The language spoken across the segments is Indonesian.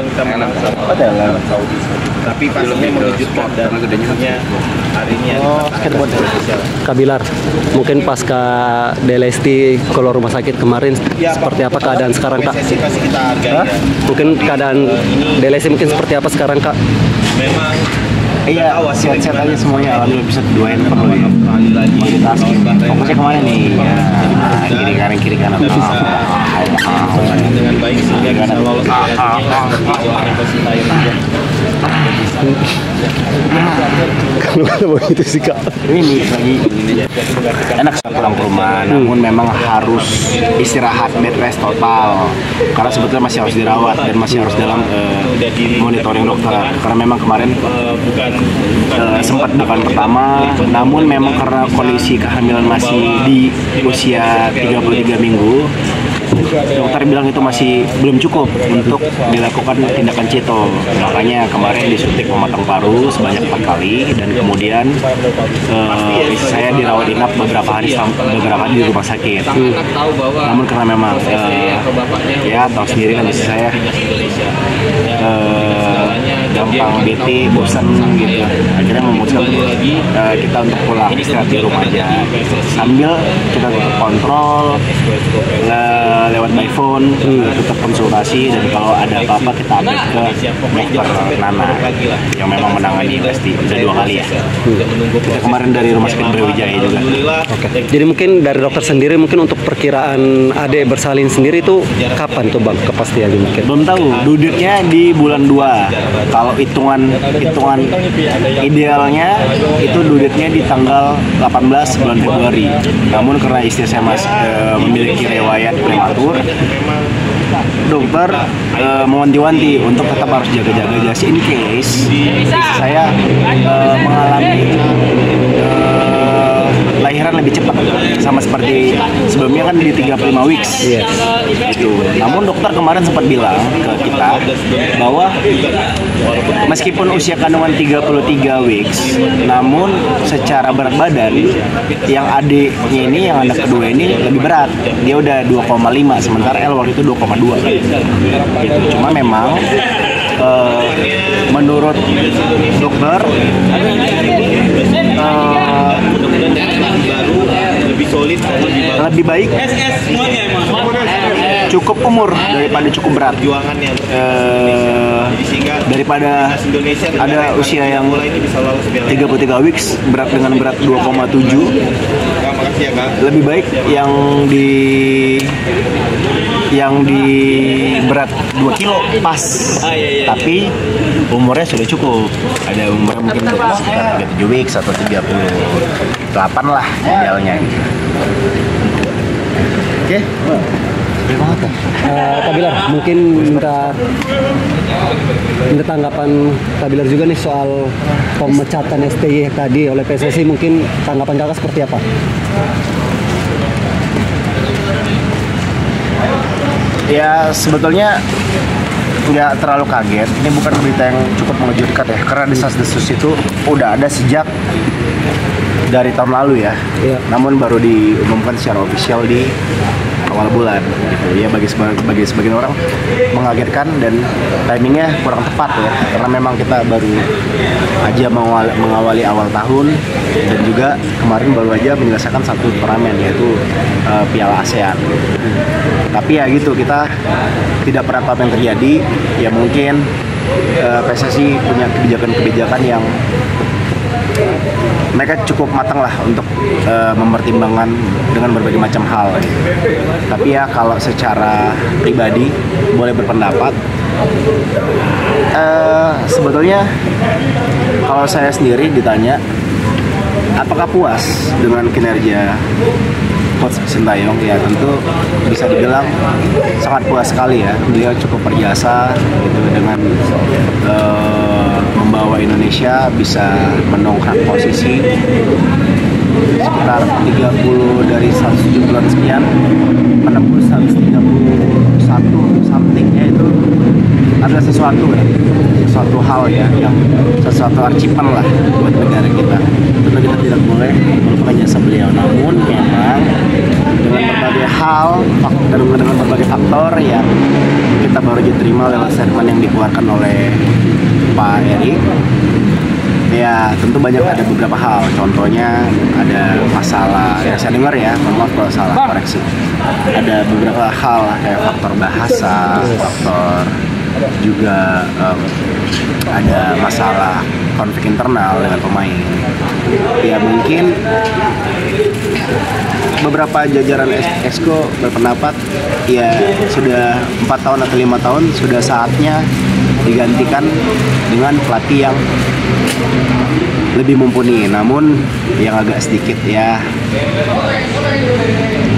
Kita menang sama Saudi. Tapi filmnya mengejutkan dan gedenya hari ini skateboard Kak Bilar, mungkin pasca Delesti keluar rumah sakit kemarin seperti apa keadaan sekarang Kak? Pasti kita hargai ya. Mungkin keadaan Delesti mungkin seperti apa sekarang Kak? Memang iya, sehat-sehat aja semuanya. Alhamdulillah bisa keduain perlu ya. Multitasking. Fokusnya kemana nih? Ya, kiri kanan. dengan baik sehingga bisa lolos ke Kalau begitu sih Kak. Ini lagi enak pulang ke rumah, namun memang harus istirahat, bed rest total. Karena sebetulnya masih harus dirawat dan masih harus dalam monitoring dokter. Karena memang kemarin sempat bukan pertama, namun memang karena kondisi kehamilan masih di usia 33 minggu, dokter bilang itu masih belum cukup untuk dilakukan tindakan ceto. Makanya kemarin disuntik pematang paru sebanyak 4 kali dan kemudian saya dirawat inap beberapa hari di rumah sakit. Namun karena memang ya tahu sendiri kan istri saya gampang bete, bosan gitu. Akhirnya memutuskan kita untuk pulang istirahat di rumah aja. Sambil kita tetap kontrol lewat by phone, tetap konsultasi, dan kalau ada apa-apa kita update ke dokter Nana yang memang menangani Lesti udah 2 kali ya. Kita kemarin dari rumah sakit Brawijaya juga. Oke. Jadi mungkin dari dokter sendiri mungkin untuk perkiraan Ade bersalin sendiri itu kapan tuh Bang kepastiannya mungkin? Belum tahu, duduknya di bulan 2. Kalau hitungan idealnya itu duduknya di tanggal 18 bulan Februari. Namun karena istri saya masih memiliki riwayat prematur, dokter mewanti-wanti untuk tetap harus jaga-jaga just in case saya mengalami lahiran lebih cepat sama seperti sebelumnya kan di 35 weeks. Gitu. Namun dokter kemarin sempat bilang ke kita bahwa meskipun usia kandungan 33 weeks, namun secara berat badan yang adiknya ini, yang anak kedua ini lebih berat. Dia udah 2,5 sementara El waktu itu 2,2. Gitu. Cuma memang menurut dokter lebih baik cukup umur daripada cukup berat, daripada ada usia yang 33 weeks berat dengan berat 2,7. Lebih baik yang di berat 2 kilo pas, tapi umurnya sudah cukup, ada umur mungkin sekitar 37 weeks atau 38 lah idealnya. Oke. Kak Bilar, mungkin minta tanggapan Kak Bilar juga nih soal pemecatan STY tadi oleh PSSI. Mungkin tanggapan kakak seperti apa? Ya sebetulnya nggak terlalu kaget. Ini bukan berita yang cukup mengejutkan ya, karena desas-desus itu udah ada sejak dari tahun lalu ya. Namun baru diumumkan secara ofisial di awal bulan gitu. Ya bagi sebagian orang mengagetkan dan timingnya kurang tepat ya, karena memang kita baru aja mengawali awal tahun dan juga kemarin baru aja menyelesaikan satu turnamen yaitu Piala ASEAN. Tapi ya gitu, kita tidak pernah tahu apa yang terjadi. Ya mungkin PSSI punya kebijakan-kebijakan yang mereka cukup matang lah untuk mempertimbangkan dengan berbagai macam hal. Tapi ya kalau secara pribadi boleh berpendapat, sebetulnya kalau saya sendiri ditanya apakah puas dengan kinerja Coach Sintayong, ya tentu bisa dibilang sangat puas sekali ya. Beliau cukup berjasa gitu dengan membawa Indonesia bisa mendongkrak posisi sekitar 30 dari 170 sekian menembus 131 somethingnya itu ada sesuatu ya, sesuatu hal ya, yang sesuatu archipan lah buat negara kita. Tentu kita tidak boleh melupakan jasa beliau, namun memang dengan berbagai hal dan dengan berbagai faktor ya kita baru diterima lewat statement yang dikeluarkan oleh Pak Erik. Ya tentu banyak, ada beberapa hal, contohnya ada masalah yang saya dengar ya, maaf kalau salah koreksi, ada beberapa hal kayak faktor bahasa, faktor juga ada masalah konflik internal dengan pemain. Ya mungkin beberapa jajaran Exco berpendapat ya sudah 4 tahun atau 5 tahun sudah saatnya digantikan dengan pelatih yang lebih mumpuni. Namun yang agak sedikit ya,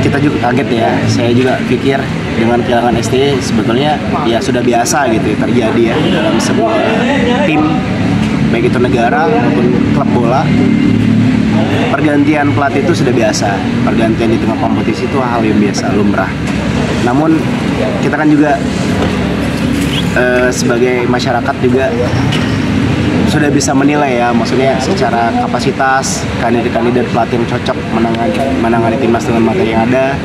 kita juga kaget ya, saya juga pikir dengan kehilangan ST sebetulnya ya sudah biasa gitu terjadi ya dalam sebuah tim, baik itu negara maupun klub bola. Pergantian pelatih itu sudah biasa, pergantian di tengah kompetisi itu hal yang biasa, lumrah. Namun kita kan juga sebagai masyarakat juga sudah bisa menilai ya, maksudnya secara kapasitas kandidat pelatih yang cocok menangani timnas dengan materi yang ada,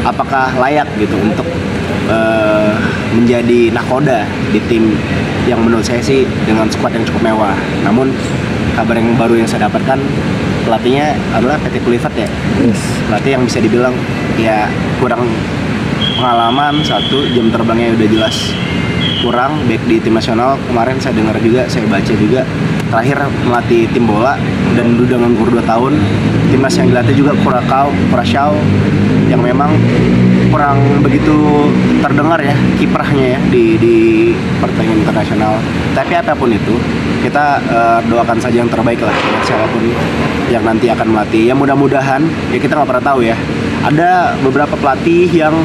apakah layak gitu untuk menjadi nakoda di tim yang menurut saya sih dengan skuad yang cukup mewah. Namun kabar yang baru yang saya dapatkan, pelatihnya adalah PT Kluivert ya, pelatih yang bisa dibilang ya kurang pengalaman, satu jam terbangnya udah jelas kurang baik di tim nasional. Kemarin saya dengar juga, saya baca juga terakhir melatih tim bola dan udah nganggur 2 tahun. Timnas yang dilatih juga Curaçao yang memang kurang begitu terdengar ya kiprahnya ya di pertandingan internasional. Tapi apapun itu kita doakan saja yang terbaik lah dengan siapapun yang nanti akan melatih. Ya mudah-mudahan, ya kita nggak pernah tahu ya. Ada beberapa pelatih yang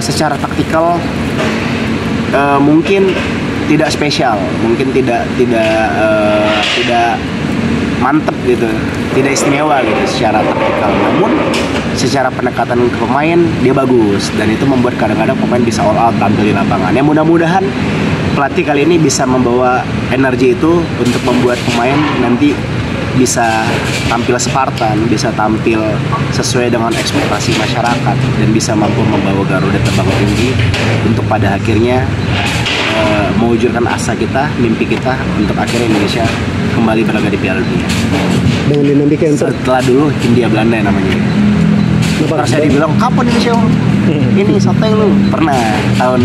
secara taktikal mungkin tidak spesial, mungkin tidak mantep gitu, tidak istimewa gitu secara taktikal. Namun secara pendekatan ke pemain dia bagus, dan itu membuat kadang-kadang pemain bisa all out tampil di lapangan. Ya mudah-mudahan pelatih kali ini bisa membawa energi itu untuk membuat pemain nanti bisa tampil Spartan, bisa tampil sesuai dengan ekspektasi masyarakat, dan bisa mampu membawa Garuda terbang tinggi untuk pada akhirnya mewujudkan asa kita, mimpi kita untuk akhirnya Indonesia kembali berlaga di Piala Dunia. Dengan dinamika yang setelah dulu Hindia Belanda namanya. Terus saya dibilang kapan Indonesia? Ini santai lu. Pernah tahun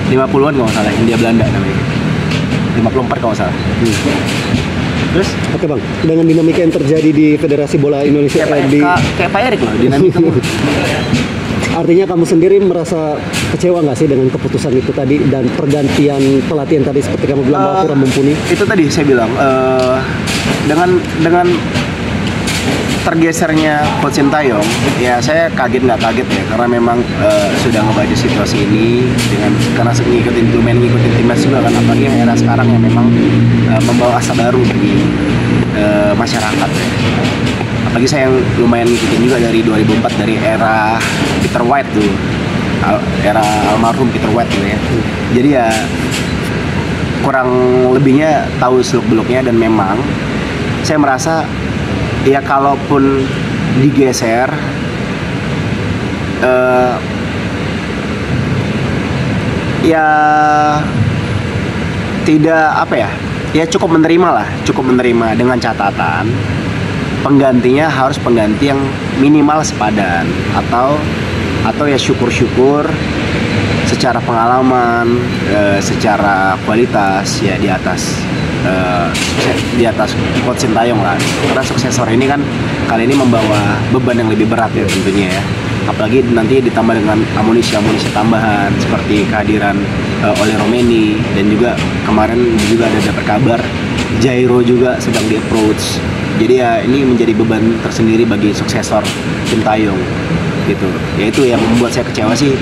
50-an kalau nggak salah, Hindia Belanda namanya. 54 kalau nggak salah. Terus? Oke bang, dengan dinamika yang terjadi di Federasi Bola Indonesia kayak Pak Erik loh, dinamika. Artinya kamu sendiri merasa kecewa nggak sih dengan keputusan itu tadi dan pergantian pelatih yang tadi seperti kamu bilang bahwa kurang mumpuni? Itu tadi saya bilang dengan tergesernya Coach Sintayong, ya saya nggak kaget ya, karena memang sudah ngebaca situasi ini karena ngikutin timnas juga kan, apalagi yang era sekarang yang memang membawa asa baru bagi masyarakat ya. Apalagi saya yang lumayan ngikutin juga dari 2004, dari era Peter White tuh, era almarhum Peter White tuh ya. Jadi ya kurang lebihnya tahu seluk-beluknya, dan memang saya merasa ya kalaupun digeser ya tidak cukup menerima dengan catatan penggantinya harus pengganti yang minimal sepadan, atau ya syukur-syukur secara pengalaman, secara kualitas ya di atas Coach Sintayong lah. Karena suksesor ini kan kali ini membawa beban yang lebih berat ya tentunya ya. Apalagi nanti ditambah dengan amunisi tambahan seperti kehadiran Oli Romeni, dan juga kemarin juga ada dapat kabar Jairo juga sedang di approach. Jadi ya ini menjadi beban tersendiri bagi suksesor Sintayong gitu. Ya itu yang membuat saya kecewa sih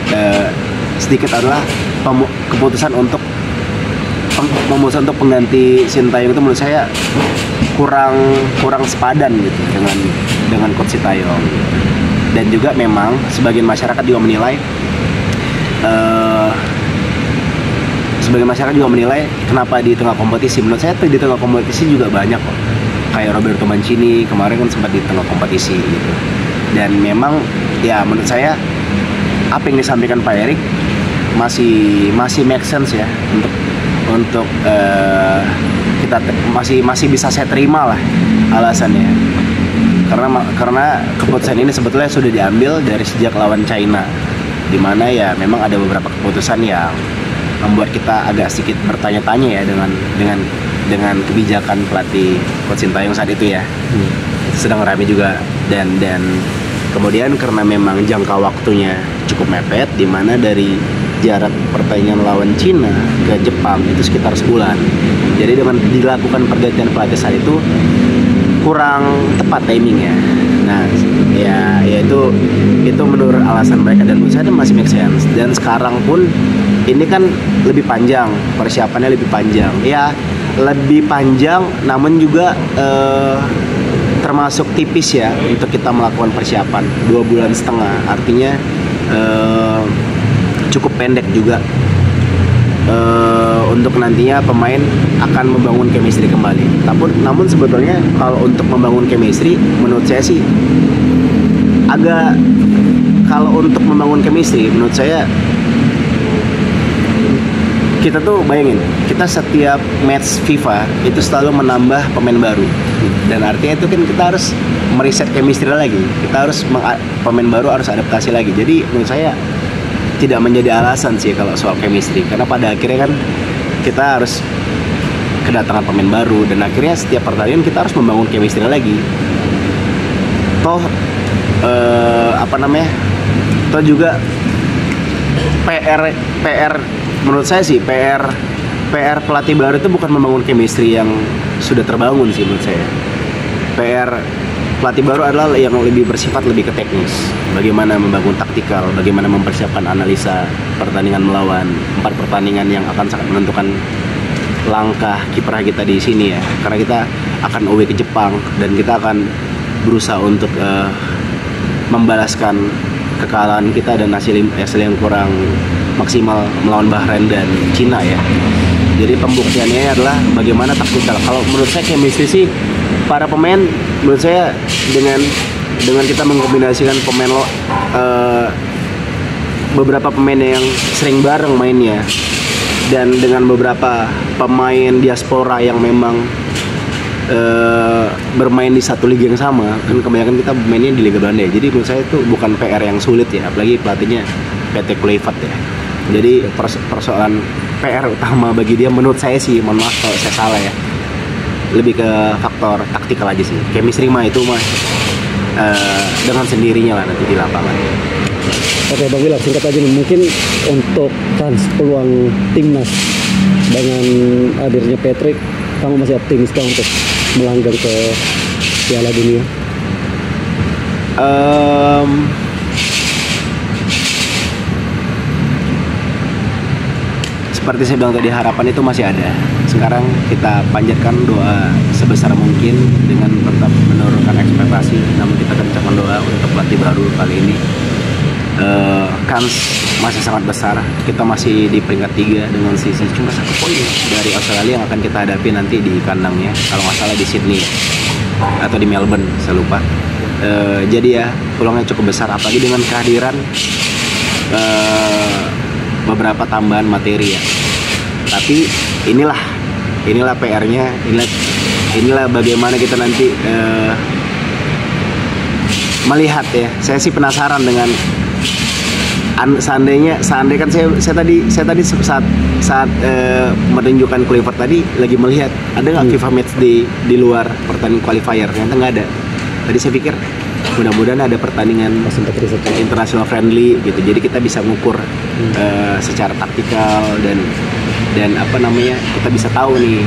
sedikit adalah keputusan untuk pengganti Sintayong itu menurut saya kurang sepadan gitu dengan Coach Sintayong. Dan juga memang sebagian masyarakat juga menilai kenapa di tengah kompetisi. Menurut saya di tengah kompetisi juga banyak kok, kayak Roberto Mancini kemarin kan sempat di tengah kompetisi gitu. Dan memang ya menurut saya apa yang disampaikan Pak Erik masih make sense ya untuk kita masih bisa saya terima lah alasannya, karena keputusan ini sebetulnya sudah diambil dari sejak lawan China, dimana ya memang ada beberapa keputusan yang membuat kita agak sedikit bertanya-tanya ya dengan kebijakan pelatih Coach Sintayong saat itu ya. Sedang ramai juga dan kemudian karena memang jangka waktunya cukup mepet, di mana dari jarak pertandingan lawan Cina ke Jepang itu sekitar sebulan. Jadi dengan dilakukan pergantian pelatih saat itu kurang tepat timingnya. Nah, ya itu menurut alasan mereka, dan menurut saya itu masih make sense. Dan sekarang pun ini kan lebih panjang, persiapannya lebih panjang. Ya, lebih panjang namun juga termasuk tipis ya untuk kita melakukan persiapan 2,5 bulan. Artinya cukup pendek juga untuk nantinya pemain akan membangun chemistry kembali. Namun sebetulnya kalau untuk membangun chemistry menurut saya sih menurut saya kita tuh bayangin, kita setiap match FIFA itu selalu menambah pemain baru, dan artinya itu kan kita harus mereset chemistry lagi, pemain baru harus adaptasi lagi. Jadi menurut saya tidak menjadi alasan sih kalau soal chemistry, karena pada akhirnya kan kita harus kedatangan pemain baru, dan akhirnya setiap pertandingan kita harus membangun chemistry lagi. Toh juga PR menurut saya sih PR pelatih baru itu bukan membangun chemistry yang sudah terbangun sih menurut saya. PR pelatih baru adalah yang lebih bersifat lebih ke teknis. Bagaimana membangun taktikal, bagaimana mempersiapkan analisa pertandingan melawan 4 pertandingan yang akan sangat menentukan langkah kiprah kita di sini ya. Karena kita akan away ke Jepang dan kita akan berusaha untuk membalaskan kekalahan kita dan hasil yang kurang maksimal melawan Bahrain dan Cina ya. Jadi pembuktiannya adalah bagaimana taktikal. Kalau menurut saya chemistry sih para pemain, menurut saya dengan kita mengkombinasikan beberapa pemain yang sering bareng mainnya, dan dengan beberapa pemain diaspora yang memang bermain di satu liga yang sama, kan kebanyakan kita mainnya di Liga Belanda ya. Jadi menurut saya itu bukan PR yang sulit ya, apalagi pelatihnya PT Kluivert ya. Jadi persoalan PR utama bagi dia menurut saya sih, mohon maaf kalau saya salah ya, lebih ke faktor taktikal aja sih. Chemistry mah itu dengan sendirinya lah nanti di lapangan. Oke Bang Wilam, singkat aja nih, mungkin untuk peluang timnas dengan hadirnya Patrick, kamu masih optimis kah untuk melanggang ke Piala Dunia? Seperti saya bilang tadi, harapan itu masih ada. Sekarang kita panjatkan doa sebesar mungkin dengan tetap menurunkan ekspektasi, namun kita kencangkan doa untuk pelatih baru kali ini. Kans masih sangat besar. Kita masih di peringkat 3 dengan selisih cuma 1 poin dari Australia yang akan kita hadapi nanti di kandangnya, kalau nggak salah di Sydney atau di Melbourne, saya lupa. Jadi ya peluangnya cukup besar, apalagi dengan kehadiran beberapa tambahan materi ya. Tapi inilah PR-nya, inilah bagaimana kita nanti melihat ya. Saya sih penasaran dengan seandainya kan saya tadi saat menunjukkan Kluivert tadi lagi melihat ada nggak FIFA match di luar pertandingan qualifier, ternyata nggak ada. Tadi saya pikir mudah-mudahan ada pertandingan international friendly gitu, jadi kita bisa mengukur secara taktikal dan kita bisa tahu nih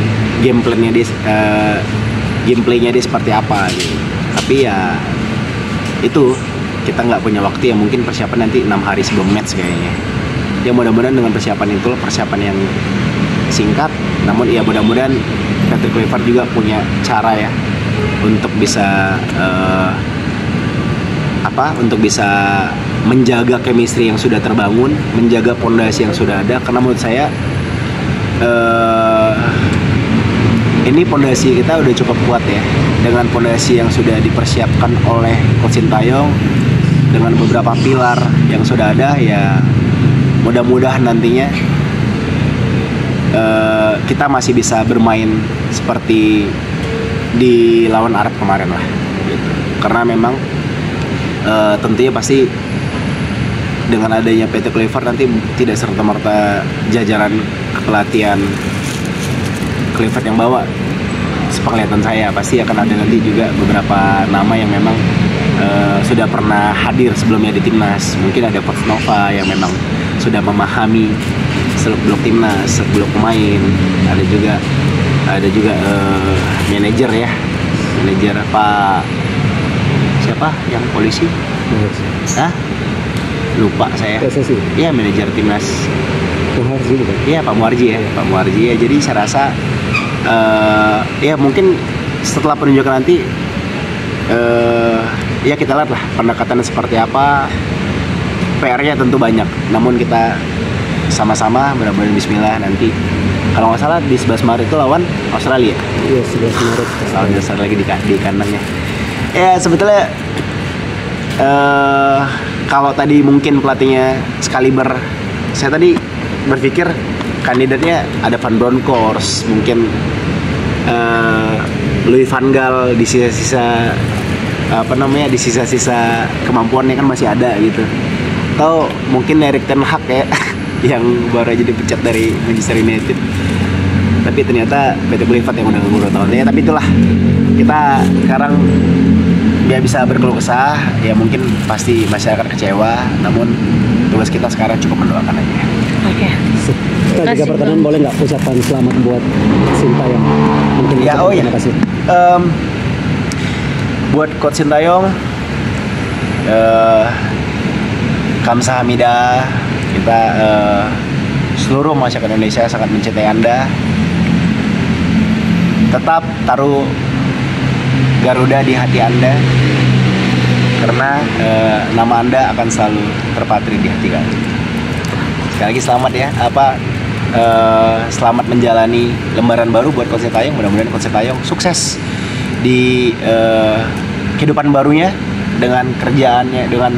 gameplaynya dia seperti apa gitu. Tapi ya itu kita nggak punya waktu ya, mungkin persiapan nanti 6 hari sebelum match kayaknya. Ya mudah-mudahan dengan persiapan yang singkat, namun ya mudah-mudahan Patrick Kluivert juga punya cara ya untuk bisa untuk bisa menjaga chemistry yang sudah terbangun, menjaga pondasi yang sudah ada. Karena menurut saya ini pondasi kita udah cukup kuat ya, dengan pondasi yang sudah dipersiapkan oleh Coach Sintayong, dengan beberapa pilar yang sudah ada ya. Mudah-mudahan nantinya kita masih bisa bermain seperti di lawan Arab kemarin lah gitu. Karena memang tentunya pasti dengan adanya PT Kluivert nanti tidak serta-merta jajaran kepelatihan Kluivert yang bawa. Sepenglihatan saya pasti akan ada nanti juga beberapa nama yang memang sudah pernah hadir sebelumnya di timnas. Mungkin ada Coach Nova yang memang sudah memahami seluk-beluk timnas, seluk-beluk pemain. Ada juga manajer ya, manajer Pak siapa yang polisi? Hah? Lupa saya. PSSI. Iya, manajer timnas. Muharji bukan? Iya, Pak Muharji ya, Pak Muharji ya. Jadi saya rasa ya mungkin setelah penunjukan nanti ya kita lihat lah pendekatannya seperti apa. PR-nya tentu banyak, namun kita sama-sama mudah-mudahan bismillah nanti kalau nggak salah di 11 Maret itu lawan Australia. Iya, 11 Maret. Lawan Australia lagi di kandangnya. Ya sebetulnya kalau tadi mungkin pelatihnya Schalibur, saya tadi berpikir kandidatnya ada Van Bronckhorst, mungkin Louis van Gaal di sisa-sisa di sisa-sisa kemampuannya kan masih ada gitu. Atau mungkin Erik ten Hag ya yang baru aja dipecat dari Manchester United. Tapi ternyata PT Kluivert yang udah ngurus tahunnya. Tapi itulah, kita sekarang dia bisa berkeluh kesah, ya mungkin pasti masyarakat kecewa, namun tugas kita sekarang cukup mendoakan aja. Oke. Kita juga pertanyaan, boleh nggak ucapan selamat buat Sintayong? Mungkin Ya, oh ya. Terima kasih. Buat Coach Sintayong, kamsahamnida, kita seluruh masyarakat Indonesia sangat mencintai Anda. Tetap taruh Garuda di hati Anda, karena nama Anda akan selalu terpatri di hati kami. Sekali lagi selamat ya, selamat menjalani lembaran baru buat Coach Sintayong. Mudah-mudahan Coach Sintayong sukses di kehidupan barunya, dengan kerjaannya, dengan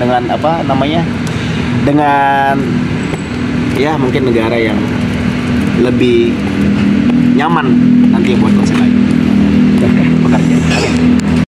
ya mungkin negara yang lebih nyaman nanti buat Coach Sintayong bekerja.